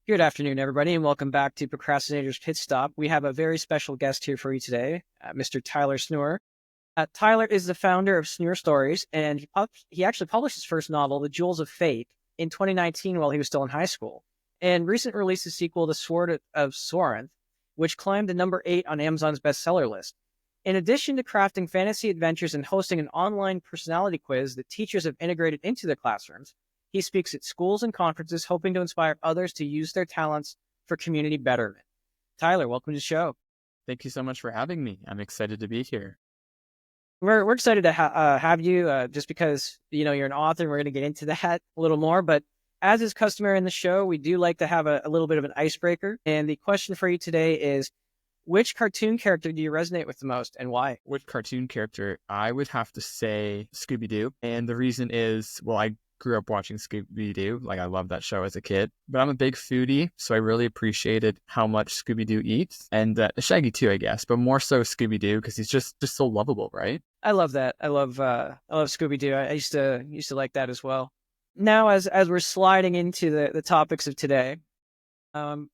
Good afternoon, everybody, and welcome back to Procrastinator's Pit Stop. We have a very special guest here for you today, Mr. Tyler Snur. Tyler is the founder of Snur Stories, and he actually published his first novel, The Jewels of Fate, in 2019 while he was still in high school, and recently released a sequel, The Sword of Sorenth, which climbed to number 8 on Amazon's bestseller list. In addition to crafting fantasy adventures and hosting an online personality quiz that teachers have integrated into their classrooms, he speaks at schools and conferences, hoping to inspire others to use their talents for community betterment. Tyler, welcome to the show. Thank you so much for having me. I'm excited to be here. We're excited to have you just because, you're an author and we're going to get into that a little more. But as is customary in the show, we do like to have a little bit of an icebreaker. And the question for you today is, which cartoon character do you resonate with the most and why? Which cartoon character? I would have to say Scooby-Doo. And the reason is, well, I grew up watching Scooby-Doo. Like, I loved that show as a kid. But I'm a big foodie, so I really appreciated how much Scooby-Doo eats. And Shaggy too, I guess, but more so Scooby-Doo because he's just so lovable, right? I love that. I love Scooby-Doo. I used to like that as well. Now, as we're sliding into the topics of today, um,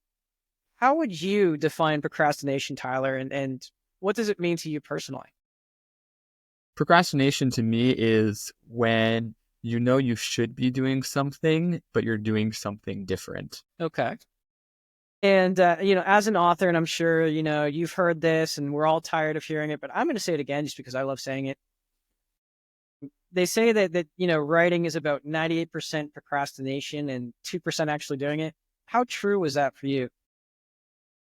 how would you define procrastination, Tyler, and what does it mean to you personally? Procrastination to me is when you know you should be doing something, but you're doing something different. Okay. And, as an author, and I'm sure, you've heard this and we're all tired of hearing it, but I'm going to say it again just because I love saying it. They say that writing is about 98% procrastination and 2% actually doing it. How true was that for you?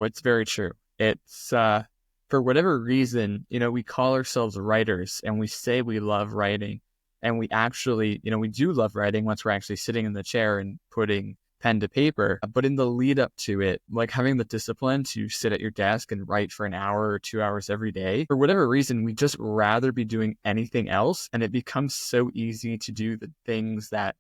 It's very true. It's for whatever reason, we call ourselves writers and we say we love writing. And we actually, we do love writing once we're actually sitting in the chair and putting pen to paper. But in the lead up to it, like having the discipline to sit at your desk and write for an hour or 2 hours every day, for whatever reason, we just rather be doing anything else. And it becomes so easy to do the things that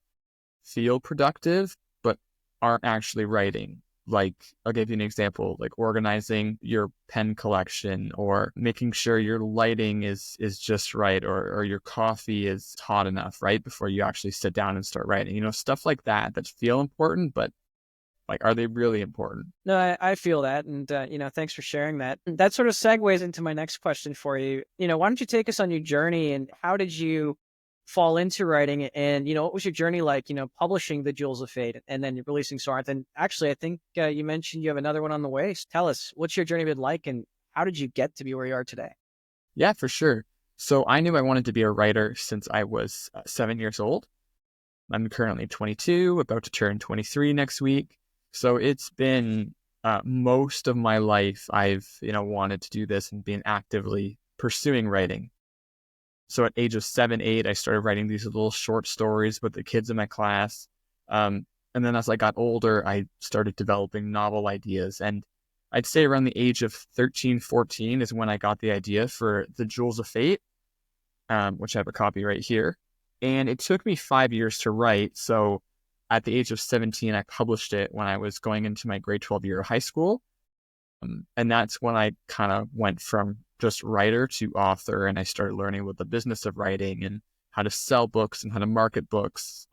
feel productive, but aren't actually writing. Like, I'll give you an example, like organizing your pen collection or making sure your lighting is just right, or your coffee is hot enough, right? Before you actually sit down and start writing, stuff like that feel important, but like, are they really important? No, I feel that. And, thanks for sharing that. That sort of segues into my next question for you. Why don't you take us on your journey and how did you fall into writing and, what was your journey like, publishing The Jewels of Fate and then releasing Sorenth? And actually, I think you mentioned you have another one on the way. So tell us, what's your journey been like and how did you get to be where you are today? Yeah, for sure. So I knew I wanted to be a writer since I was 7 years old. I'm currently 22, about to turn 23 next week. So it's been most of my life I've wanted to do this and been actively pursuing writing. So at age of 7, 8, I started writing these little short stories with the kids in my class. And then as I got older, I started developing novel ideas. And I'd say around the age of 13, 14 is when I got the idea for The Jewels of Fate, which I have a copy right here. And it took me 5 years to write. So at the age of 17, I published it when I was going into my grade 12 year of high school. And that's when I kind of went from just writer to author, and I started learning about the business of writing and how to sell books and how to market books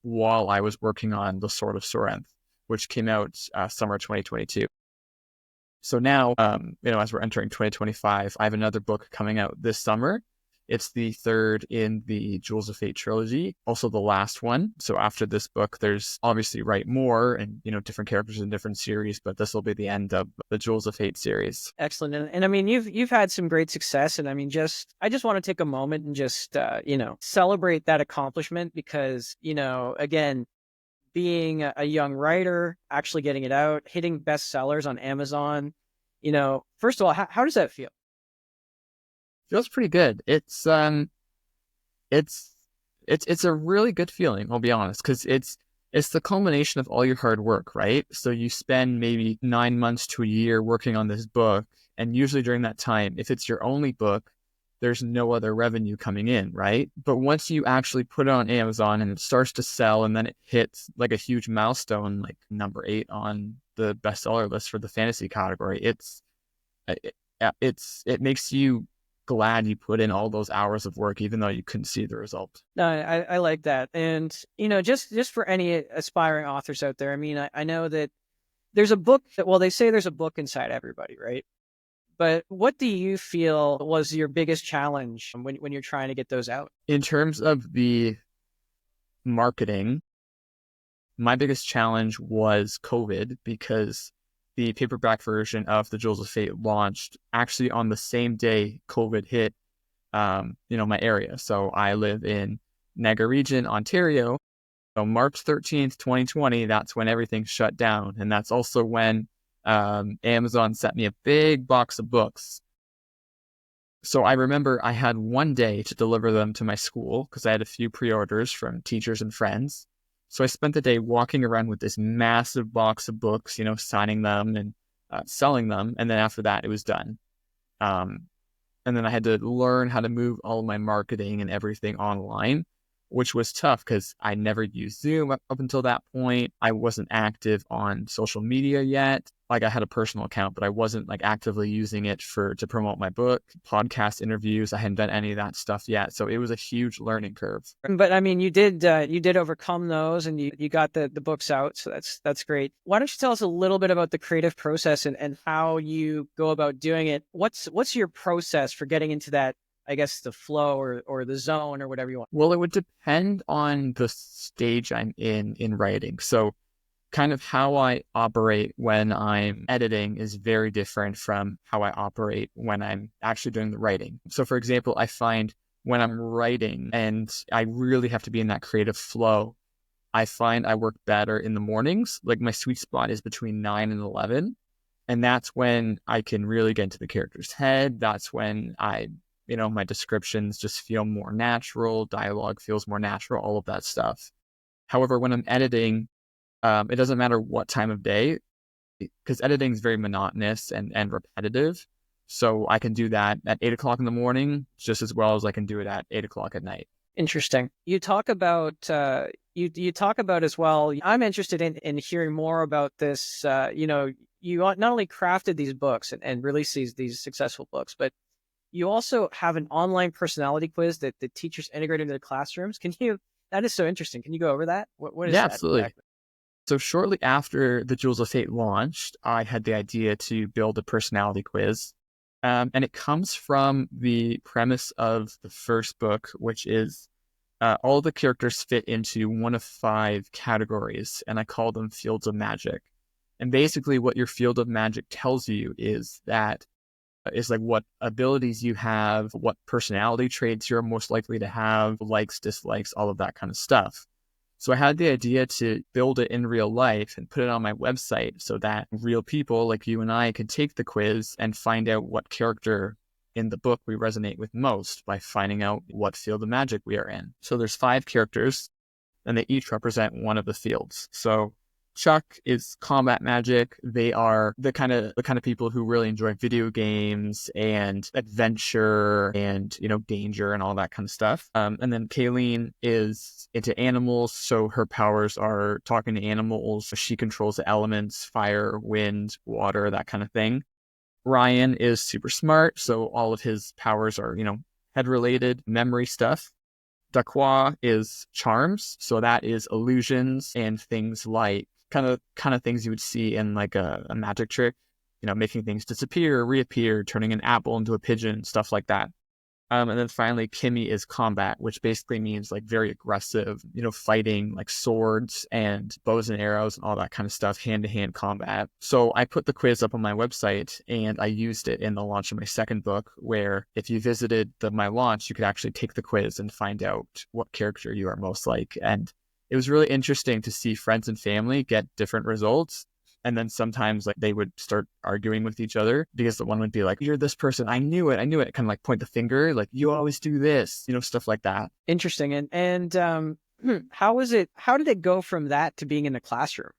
while I was working on The Sword of Sorenth, which came out summer 2022. So now, as we're entering 2025, I have another book coming out this summer. It's the third in the Jewels of Fate trilogy, also the last one. So after this book, there's obviously write more and, different characters in different series, but this will be the end of the Jewels of Fate series. Excellent. And I mean, you've had some great success. And I mean, I just want to take a moment and just, celebrate that accomplishment because, again, being a young writer, actually getting it out, hitting bestsellers on Amazon, first of all, how does that feel? Feels pretty good. It's a really good feeling, I'll be honest, because it's the culmination of all your hard work, right? So you spend maybe 9 months to a year working on this book, and usually during that time, if it's your only book, there's no other revenue coming in, right? But once you actually put it on Amazon and it starts to sell, and then it hits like a huge milestone, like number 8 on the bestseller list for the fantasy category, it makes you glad you put in all those hours of work, even though you couldn't see the result. No, I like that. And, just for any aspiring authors out there, I mean, I know that, there's a book that, well, they say there's a book inside everybody, right? But what do you feel was your biggest challenge when you're trying to get those out? In terms of the marketing, my biggest challenge was COVID because the paperback version of The Jewels of Fate launched actually on the same day COVID hit, my area. So I live in Niagara Region, Ontario. So March 13th, 2020, that's when everything shut down. And that's also when Amazon sent me a big box of books. So I remember I had one day to deliver them to my school because I had a few pre-orders from teachers and friends. So I spent the day walking around with this massive box of books, signing them and selling them. And then after that, it was done. Um, and then I had to learn how to move all of my marketing and everything online, which was tough because I never used Zoom up until that point. I wasn't active on social media yet. Like I had a personal account, but I wasn't like actively using it to promote my book, podcast interviews. I hadn't done any of that stuff yet. So it was a huge learning curve. But I mean, you did overcome those, and you got the books out, so that's great. Why don't you tell us a little bit about the creative process and how you go about doing it? What's your process for getting into that, I guess, the flow or the zone or whatever you want? Well, it would depend on the stage I'm in writing. So kind of how I operate when I'm editing is very different from how I operate when I'm actually doing the writing. So for example, I find when I'm writing and I really have to be in that creative flow, I find I work better in the mornings. Like my sweet spot is between 9 and 11. And that's when I can really get into the character's head. That's when my descriptions just feel more natural. Dialogue feels more natural, all of that stuff. However, when I'm editing, it doesn't matter what time of day because editing is very monotonous and repetitive. So I can do that at 8 o'clock in the morning just as well as I can do it at 8 o'clock at night. Interesting. You talk about you talk about as well. I'm interested in hearing more about this. You not only crafted these books and released these successful books, but you also have an online personality quiz that the teachers integrate into the classrooms. That is so interesting. Can you go over that? What is Yeah, that absolutely. exactly? So shortly after the Jewels of Fate launched, I had the idea to build a personality quiz. And it comes from the premise of the first book, which is all the characters fit into one of 5 categories, and I call them fields of magic. And basically what your field of magic tells you is like what abilities you have, what personality traits you're most likely to have, likes, dislikes, all of that kind of stuff. So I had the idea to build it in real life and put it on my website so that real people like you and I could take the quiz and find out what character in the book we resonate with most by finding out what field of magic we are in. So there's 5 characters and they each represent one of the fields. So Chuck is combat magic. They are the kind of people who really enjoy video games and adventure and danger and all that kind of stuff. And then Kayleen is into animals, so her powers are talking to animals. She controls the elements: fire, wind, water, that kind of thing. Ryan is super smart, so all of his powers are head related, memory stuff. Daqua is charms, so that is illusions and things like kind of things you would see in like a magic trick, making things disappear, reappear, turning an apple into a pigeon, stuff like that. And then finally, Kimmy is combat, which basically means like very aggressive, fighting like swords and bows and arrows and all that kind of stuff, hand-to-hand combat. So I put the quiz up on my website and I used it in the launch of my second book, where if you visited my launch, you could actually take the quiz and find out what character you are most like. And it was really interesting to see friends and family get different results. And then sometimes like they would start arguing with each other because the one would be like, "You're this person. I knew it. Kind of like point the finger, like, "You always do this," stuff like that. Interesting. And how was it? How did it go from that to being in the classroom?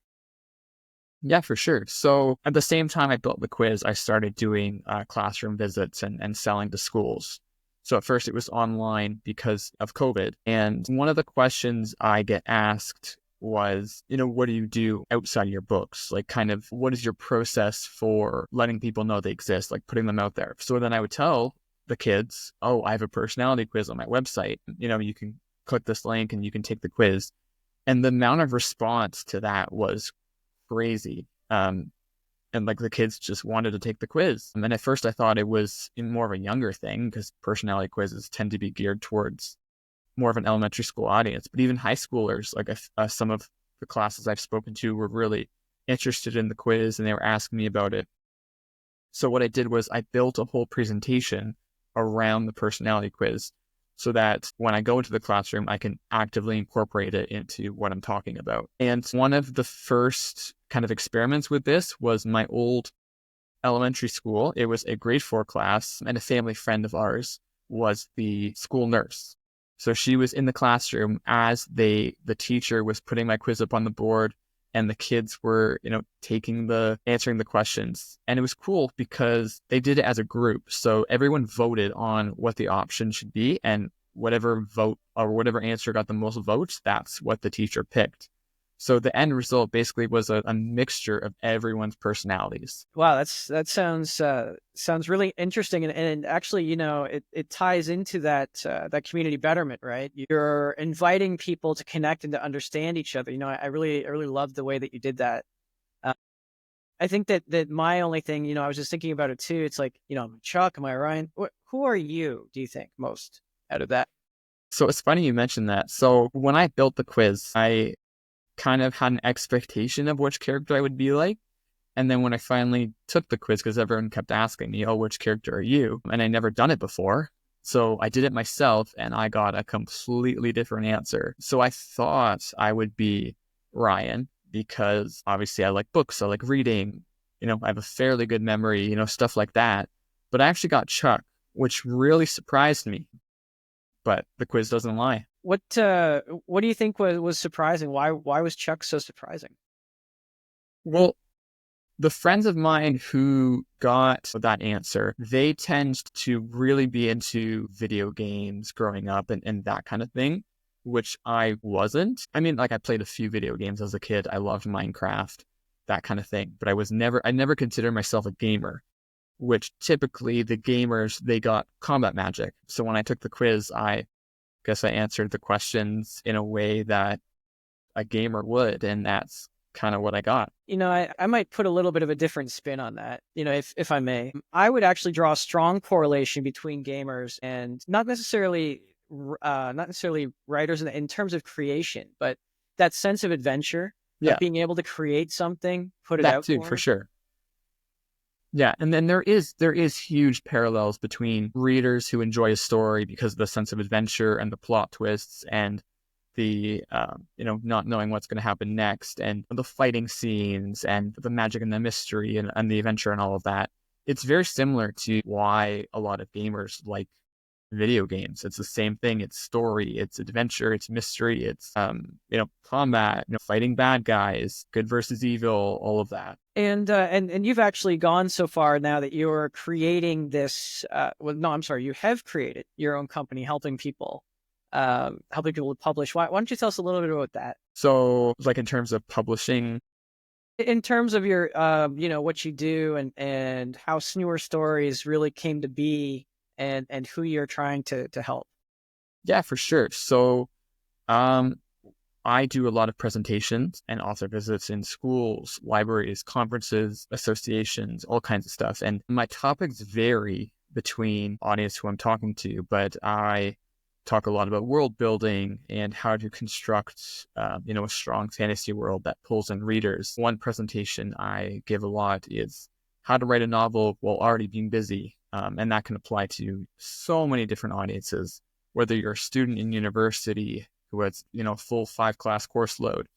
Yeah, for sure. So at the same time I built the quiz, I started doing classroom visits and selling to schools. So at first it was online because of COVID. And one of the questions I get asked was, what do you do outside of your books? Like kind of what is your process for letting people know they exist, like putting them out there? So then I would tell the kids, "Oh, I have a personality quiz on my website. You can click this link and you can take the quiz." And the amount of response to that was crazy. And like the kids just wanted to take the quiz. And then at first I thought it was more of a younger thing because personality quizzes tend to be geared towards more of an elementary school audience. But even high schoolers, like some of the classes I've spoken to were really interested in the quiz and they were asking me about it. So what I did was I built a whole presentation around the personality quiz so that when I go into the classroom, I can actively incorporate it into what I'm talking about. And one of the first kind of experiments with this was my old elementary school. It was a grade 4 class, and a family friend of ours was the school nurse. So she was in the classroom as the teacher was putting my quiz up on the board, and the kids were, answering the questions. And it was cool because they did it as a group. So everyone voted on what the option should be, and whatever vote or whatever answer got the most votes, that's what the teacher picked. So the end result basically was a mixture of everyone's personalities. Wow, that sounds really interesting, and actually, it ties into that community betterment, right? You're inviting people to connect and to understand each other. I really love the way that you did that. I think that my only thing, I was just thinking about it too. It's like, Chuck, am I Ryan? Who are you? Do you think most out of that? So it's funny you mentioned that. So when I built the quiz, I kind of had an expectation of which character I would be like. And then when I finally took the quiz, because everyone kept asking me, oh, which character are you? And I never done it before. So I did it myself and I got a completely different answer. So I thought I would be Ryan because obviously I like books, I like reading, I have a fairly good memory, stuff like that. But I actually got Chuck, which really surprised me. But the quiz doesn't lie. What do you think was surprising? Why was Chuck so surprising? Well, the friends of mine who got that answer, they tend to really be into video games growing up and that kind of thing, which I wasn't. I mean, like I played a few video games as a kid. I loved Minecraft, that kind of thing. But I never considered myself a gamer, which typically the gamers, they got combat magic. So when I took the quiz, I guess I answered the questions in a way that a gamer would, and that's kind of what I got. I might put a little bit of a different spin on that, if I may. I would actually draw a strong correlation between gamers and not necessarily writers in terms of creation, but that sense of adventure, Yeah, of being able to create something, put it that out too, for for. sure. Yeah, and then there is huge parallels between readers who enjoy a story because of the sense of adventure and the plot twists and the not knowing what's going to happen next and the fighting scenes and the magic and the mystery and the adventure and all of that. It's very similar to why a lot of gamers like video games. It's the same thing. It's story, it's adventure, it's mystery, it's combat, fighting bad guys, good versus evil, all of that. And you've actually gone so far now that you're creating this. Well, no, I'm sorry. You have created your own company, helping people to publish. Why don't you tell us a little bit about that? So, like in terms of publishing, In terms of your, what you do and how Snur Stories really came to be, and who you're trying to help. yeah, for sure. So, um, I do a lot of presentations and author visits in schools, libraries, conferences, associations, all kinds of stuff. And my topics vary between audience who I'm talking to, but I talk a lot about world building and how to construct, a strong fantasy world that pulls in readers. One presentation I give a lot is how to write a novel while already being busy. And that can apply to so many different audiences, whether you're a student in university who has, full 5-class course load,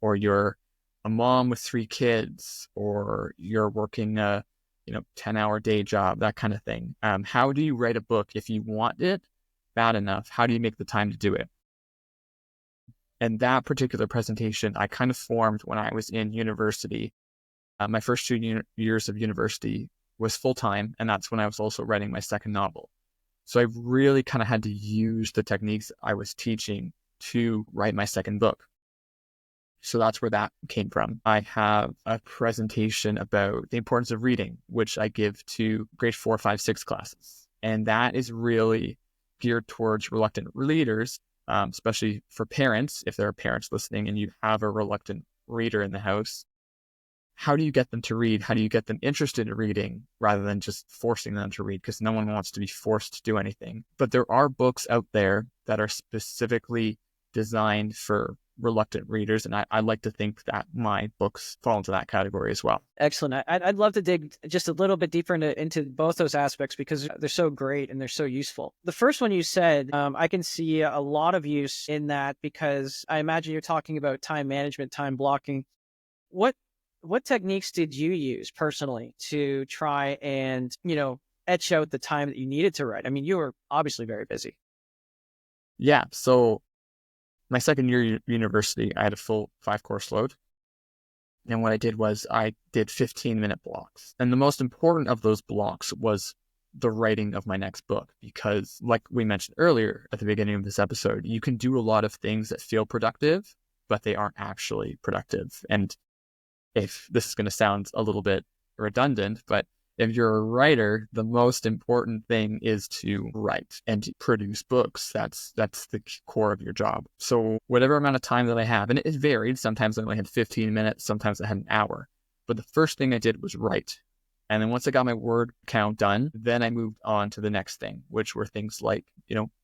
or you're a mom with 3 kids, or you're working a, 10-hour day job, that kind of thing. How do you write a book if you want it bad enough? How do you make the time to do it? And that particular presentation I kind of formed when I was in university. My first 2 years of university was full-time, and that's when I was also writing my second novel. So I really kind of had to use the techniques I was teaching to write my second book. So that's where that came from. I have a presentation about the importance of reading, which I give to grade 4, 5, 6 classes. And that is really geared towards reluctant readers, especially for parents. If there are parents listening and you have a reluctant reader in the house, how do you get them to read? How do you get them interested in reading rather than just forcing them to read? Because no one wants to be forced to do anything. But there are books out there that are specifically designed for reluctant readers. And I like to think that my books fall into that category as well. Excellent. I'd love to dig just a little bit deeper into both those aspects because they're so great and they're so useful. The first one you said, I can see a lot of use in that because I imagine you're talking about time management, time blocking. What techniques did you use personally to try and, etch out the time that you needed to write? I mean, you were obviously very busy. Yeah. So my second year of university, I had a full 5-course load. And what I did was I did 15-minute blocks. And the most important of those blocks was the writing of my next book, because like we mentioned earlier at the beginning of this episode, you can do a lot of things that feel productive, but they aren't actually productive. And if this is going to sound a little bit redundant, but if you're a writer, the most important thing is to write and to produce books. That's the core of your job. So whatever amount of time that I have, and it varied. Sometimes I only had 15 minutes. Sometimes I had an hour. But the first thing I did was write. And then once I got my word count done, then I moved on to the next thing, which were things like,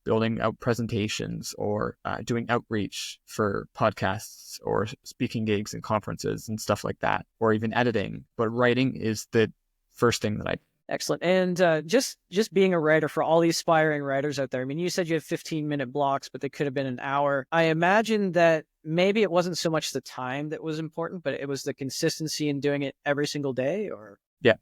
building out presentations or doing outreach for podcasts or speaking gigs and conferences and stuff like that, or even editing. But writing is the first thing that I. Excellent. And just being a writer for all these aspiring writers out there, I mean, you said you have 15-minute blocks, but they could have been an hour. I imagine that maybe it wasn't so much the time that was important, but it was the consistency in doing it every single day, or? Yeah.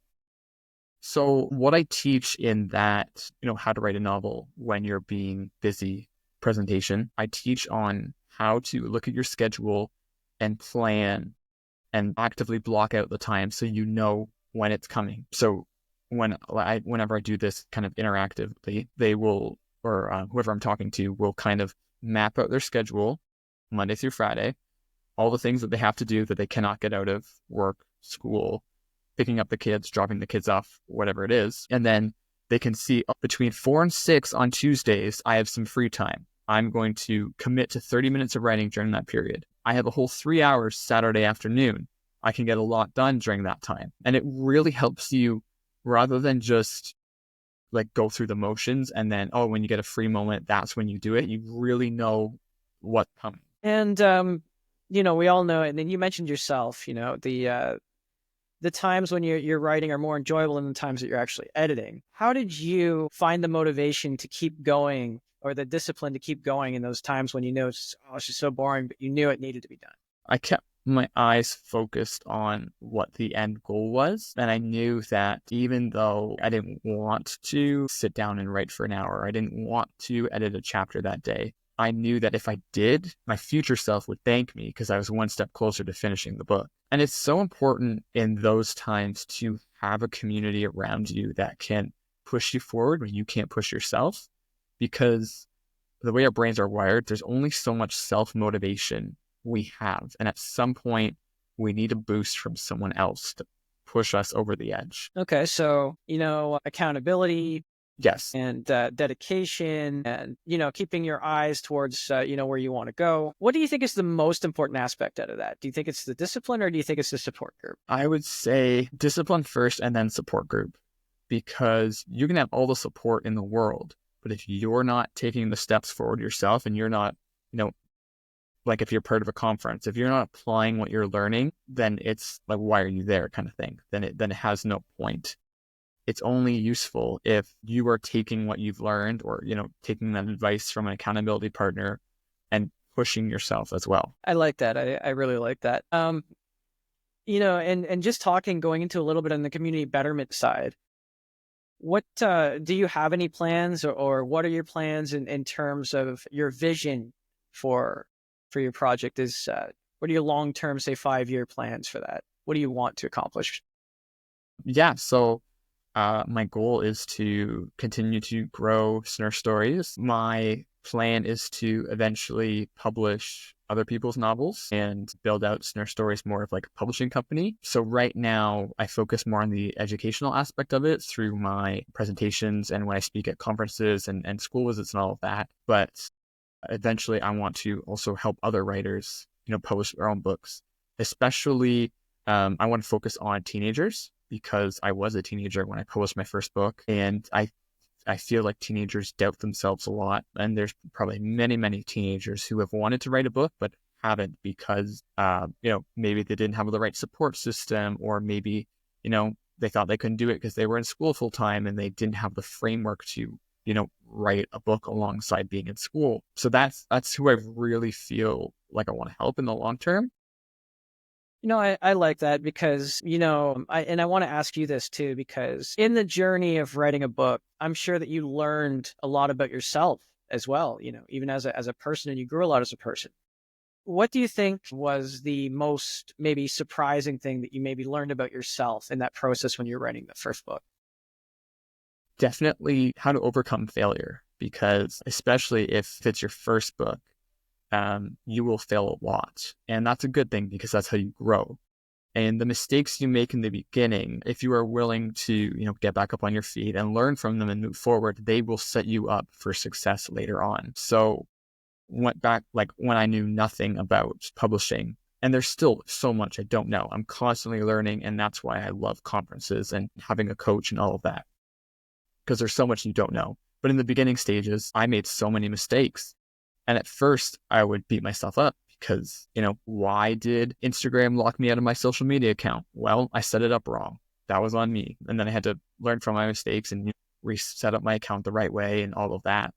So what I teach in that, how to write a novel when you're being busy presentation, I teach on how to look at your schedule and plan and actively block out the time so you know when it's coming. So whenever I do this kind of interactively, they will, or whoever I'm talking to will kind of map out their schedule Monday through Friday, all the things that they have to do that they cannot get out of work, school, picking up the kids, dropping the kids off, whatever it is. And then they can see between 4 and 6 on Tuesdays, I have some free time. I'm going to commit to 30 minutes of writing during that period. I have a whole 3 hours Saturday afternoon. I can get a lot done during that time. And it really helps you, rather than just like go through the motions and then, when you get a free moment, that's when you do it. You really know what's coming. And, we all know, and then you mentioned yourself, the times when you're writing are more enjoyable than the times that you're actually editing. How did you find the motivation to keep going, or the discipline to keep going in those times when it's just so boring, but you knew it needed to be done? I kept my eyes focused on what the end goal was. And I knew that even though I didn't want to sit down and write for an hour, I didn't want to edit a chapter that day, I knew that if I did, my future self would thank me because I was one step closer to finishing the book. And it's so important in those times to have a community around you that can push you forward when you can't push yourself, because the way our brains are wired, there's only so much self-motivation we have. And at some point, we need a boost from someone else to push us over the edge. Okay, so, accountability. Yes. And dedication and, keeping your eyes towards, where you want to go. What do you think is the most important aspect out of that? Do you think it's the discipline, or do you think it's the support group? I would say discipline first and then support group, because you can have all the support in the world, but if you're not taking the steps forward yourself and you're not, like if you're part of a conference, if you're not applying what you're learning, then it's like, why are you there kind of thing? Then it has no point. It's only useful if you are taking what you've learned or, taking that advice from an accountability partner and pushing yourself as well. I like that. I really like that. And just going into a little bit on the community betterment side, what do you have any plans, or what are your plans in terms of your vision for your project? What are your long-term, say 5-year plans for that? What do you want to accomplish? Yeah. So my goal is to continue to grow Snur Stories. My plan is to eventually publish other people's novels and build out Snur Stories more of like a publishing company. So right now I focus more on the educational aspect of it through my presentations and when I speak at conferences and school visits and all of that. But eventually I want to also help other writers, publish their own books, especially I want to focus on teenagers because I was a teenager when I published my first book, and I feel like teenagers doubt themselves a lot. And there's probably many, many teenagers who have wanted to write a book, but haven't because, maybe they didn't have the right support system, or maybe, they thought they couldn't do it because they were in school full time and they didn't have the framework to, write a book alongside being in school. So that's who I really feel like I want to help in the long term. I like that because, I want to ask you this too, because in the journey of writing a book, I'm sure that you learned a lot about yourself as well, even as a person, and you grew a lot as a person. What do you think was the most maybe surprising thing that you maybe learned about yourself in that process when you're writing the first book? Definitely how to overcome failure, because especially if it's your first book, you will fail a lot. And that's a good thing because that's how you grow. And the mistakes you make in the beginning, if you are willing to, get back up on your feet and learn from them and move forward, they will set you up for success later on. So went back, like when I knew nothing about publishing, and there's still so much I don't know. I'm constantly learning, and that's why I love conferences and having a coach and all of that, because there's so much you don't know. But in the beginning stages, I made so many mistakes. And at first, I would beat myself up because, why did Instagram lock me out of my social media account? Well, I set it up wrong. That was on me. And then I had to learn from my mistakes and reset up my account the right way and all of that.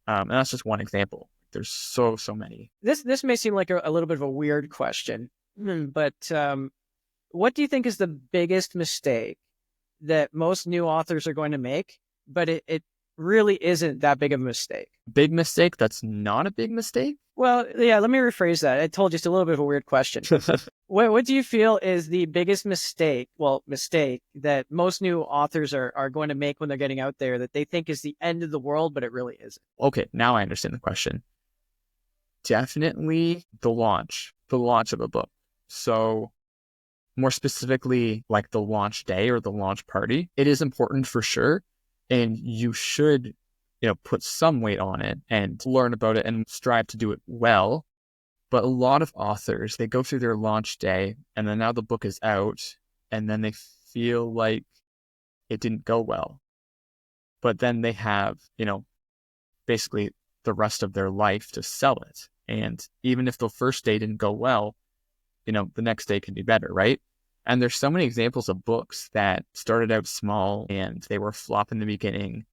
And that's just one example. There's so many. This may seem like a little bit of a weird question, but what do you think is the biggest mistake that most new authors are going to make, but it really isn't that big of a mistake? Big mistake that's not a big mistake? Well, yeah, let me rephrase that. I told you it's a little bit of a weird question. What do you feel is the biggest mistake that most new authors are going to make when they're getting out there that they think is the end of the world, but it really isn't? Okay, now I understand the question. Definitely the launch of a book. So more specifically, like the launch day or the launch party, it is important for sure. And you should, put some weight on it and learn about it and strive to do it well. But a lot of authors, they go through their launch day and then now the book is out and then they feel like it didn't go well. But then they have, basically the rest of their life to sell it. And even if the first day didn't go well, the next day can be better, right? And there's so many examples of books that started out small and they were flop in the beginning,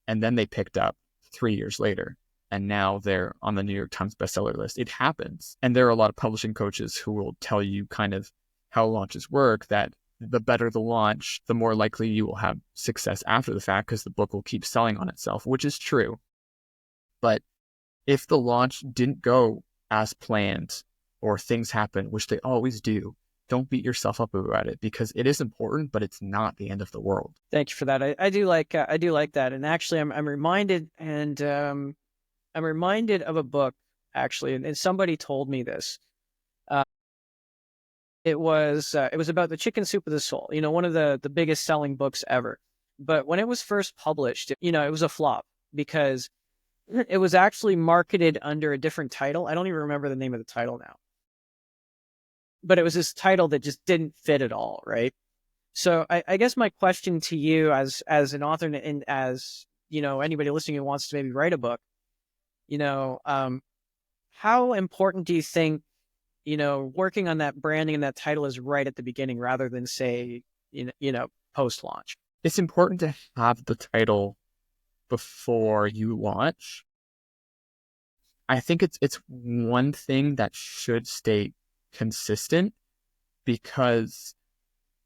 and then they picked up 3 years later, and now they're on the New York Times bestseller list. It happens. And there are a lot of publishing coaches who will tell you kind of how launches work, that the better the launch, the more likely you will have success after the fact because the book will keep selling on itself, which is true. But if the launch didn't go as planned or things happen, which they always do, don't beat yourself up about it because it is important, but it's not the end of the world. Thank you for that. I do like that. And actually, I'm reminded, I'm reminded of a book actually, and somebody told me this. It was about the Chicken Soup of the Soul. One of the biggest selling books ever. But when it was first published, it was a flop because it was actually marketed under a different title. I don't even remember the name of the title now. But it was this title that just didn't fit at all, right? So I guess my question to you as an author and as, anybody listening who wants to maybe write a book, how important do you think, working on that branding and that title is right at the beginning rather than say, post-launch? It's important to have the title before you launch. I think it's one thing that should stay consistent, because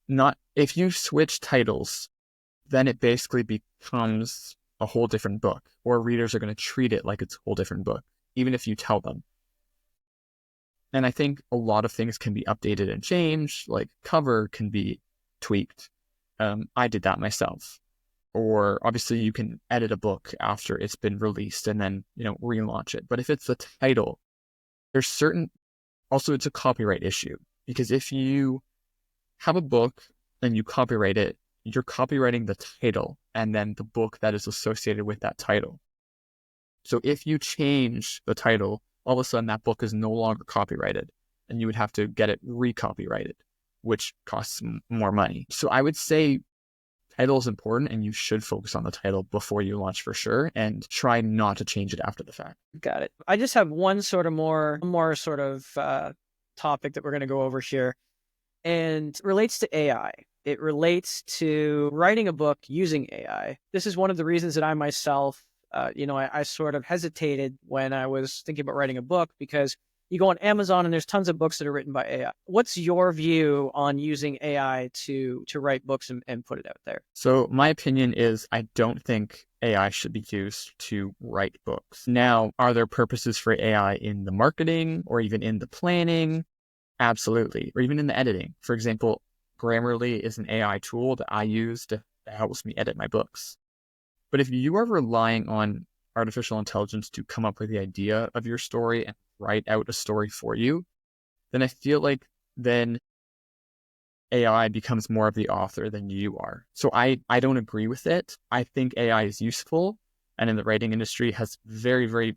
not if you switch titles, then it basically becomes a whole different book, or readers are going to treat it like it's a whole different book, even if you tell them. And I think a lot of things can be updated and changed, like cover can be tweaked. I did that myself. Or obviously you can edit a book after it's been released and then, relaunch it. But if it's the title, also it's a copyright issue, because if you have a book and you copyright it, you're copyrighting the title and then the book that is associated with that title. So if you change the title, all of a sudden that book is no longer copyrighted and you would have to get it recopyrighted, which costs more money. So I would say title is important, and you should focus on the title before you launch for sure, and try not to change it after the fact. Got it. I just have one sort of more sort of topic that we're going to go over here, and it relates to AI. It relates to writing a book using AI. This is one of the reasons that I myself, I sort of hesitated when I was thinking about writing a book, because you go on Amazon and there's tons of books that are written by AI. What's your view on using AI to write books and put it out there? So my opinion is I don't think AI should be used to write books. Now, are there purposes for AI in the marketing or even in the planning? Absolutely. Or even in the editing. For example, Grammarly is an AI tool that I use that helps me edit my books. But if you are relying on artificial intelligence to come up with the idea of your story and write out a story for you, then I feel like then AI becomes more of the author than you are. So I don't agree with it. I think AI is useful, and in the writing industry has very,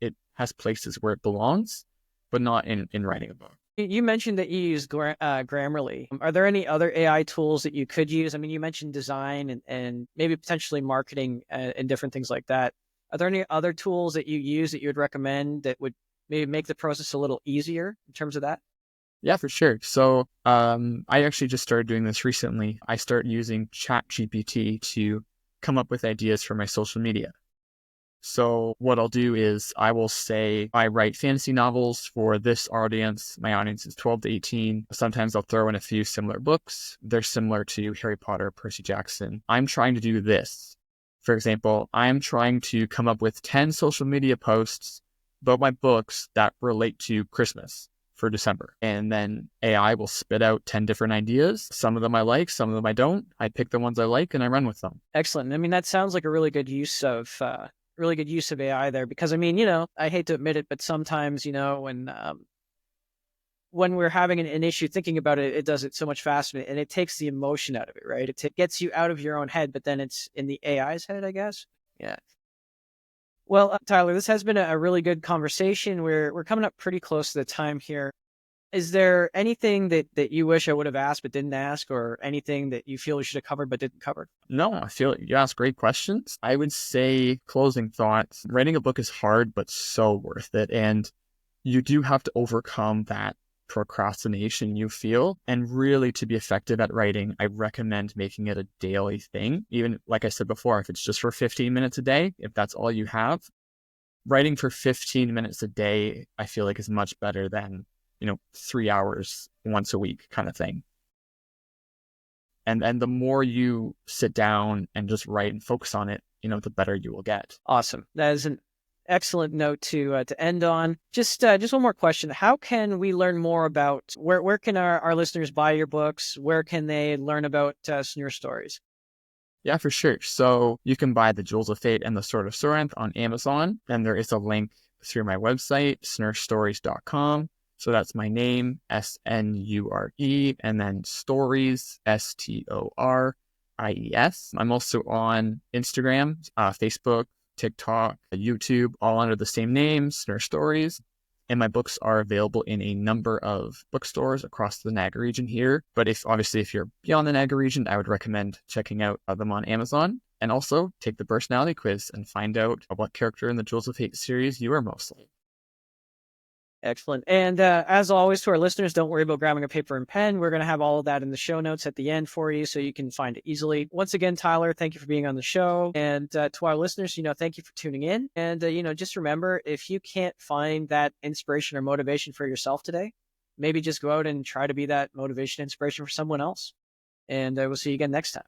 it has places where it belongs, but not in writing a book. You mentioned that you use Grammarly. Are there any other AI tools that you could use? I mean, you mentioned design and maybe potentially marketing and different things like that. Are there any other tools that you use that you would recommend that would maybe make the process a little easier in terms of that? Yeah, for sure. So I actually just started doing this recently. I started using ChatGPT to come up with ideas for my social media. So what I'll do is I will say I write fantasy novels for this audience. My audience is 12 to 18. Sometimes I'll throw in a few similar books. They're similar to Harry Potter, Percy Jackson. I'm trying to do this. For example, I'm trying to come up with 10 social media posts about my books that relate to Christmas for December. And then AI will spit out 10 different ideas. Some of them I like, some of them I don't. I pick the ones I like and I run with them. Excellent. I mean, that sounds like a really good use of AI there, because I mean, I hate to admit it, but sometimes, when we're having an issue thinking about it, it does it so much faster, and it takes the emotion out of it, right? It gets you out of your own head, but then it's in the AI's head, I guess. Yeah. Well, Tyler, this has been a really good conversation. We're coming up pretty close to the time here. Is there anything that you wish I would have asked but didn't ask, or anything that you feel we should have covered but didn't cover? No, I feel you ask great questions. I would say closing thoughts. Writing a book is hard, but so worth it. And you do have to overcome that procrastination you feel. And really, to be effective at writing, I recommend making it a daily thing. Even like I said before, if it's just for 15 minutes a day, if that's all you have, writing for 15 minutes a day, I feel like is much better than 3 hours once a week kind of thing. And the more you sit down and just write and focus on it, the better you will get. Awesome. That is an excellent note to end on. Just one more question. How can we learn more about, where can our listeners buy your books? Where can they learn about Snur Stories? Yeah, for sure. So you can buy The Jewels of Fate and The Sword of Sorenth on Amazon. And there is a link through my website, snurstories.com. So that's my name, SNURE, and then stories, STORIES. I'm also on Instagram, Facebook, TikTok, YouTube, all under the same name, Snur Stories. And my books are available in a number of bookstores across the Niagara region here. But if you're beyond the Niagara region, I would recommend checking out them on Amazon. And also take the personality quiz and find out what character in the Jewels of Fate series you are most like. Excellent. And as always, to our listeners, don't worry about grabbing a paper and pen. We're going to have all of that in the show notes at the end for you, so you can find it easily. Once again, Tyler, thank you for being on the show. And to our listeners, thank you for tuning in. And, just remember, if you can't find that inspiration or motivation for yourself today, maybe just go out and try to be that motivation, inspiration for someone else. And we'll see you again next time.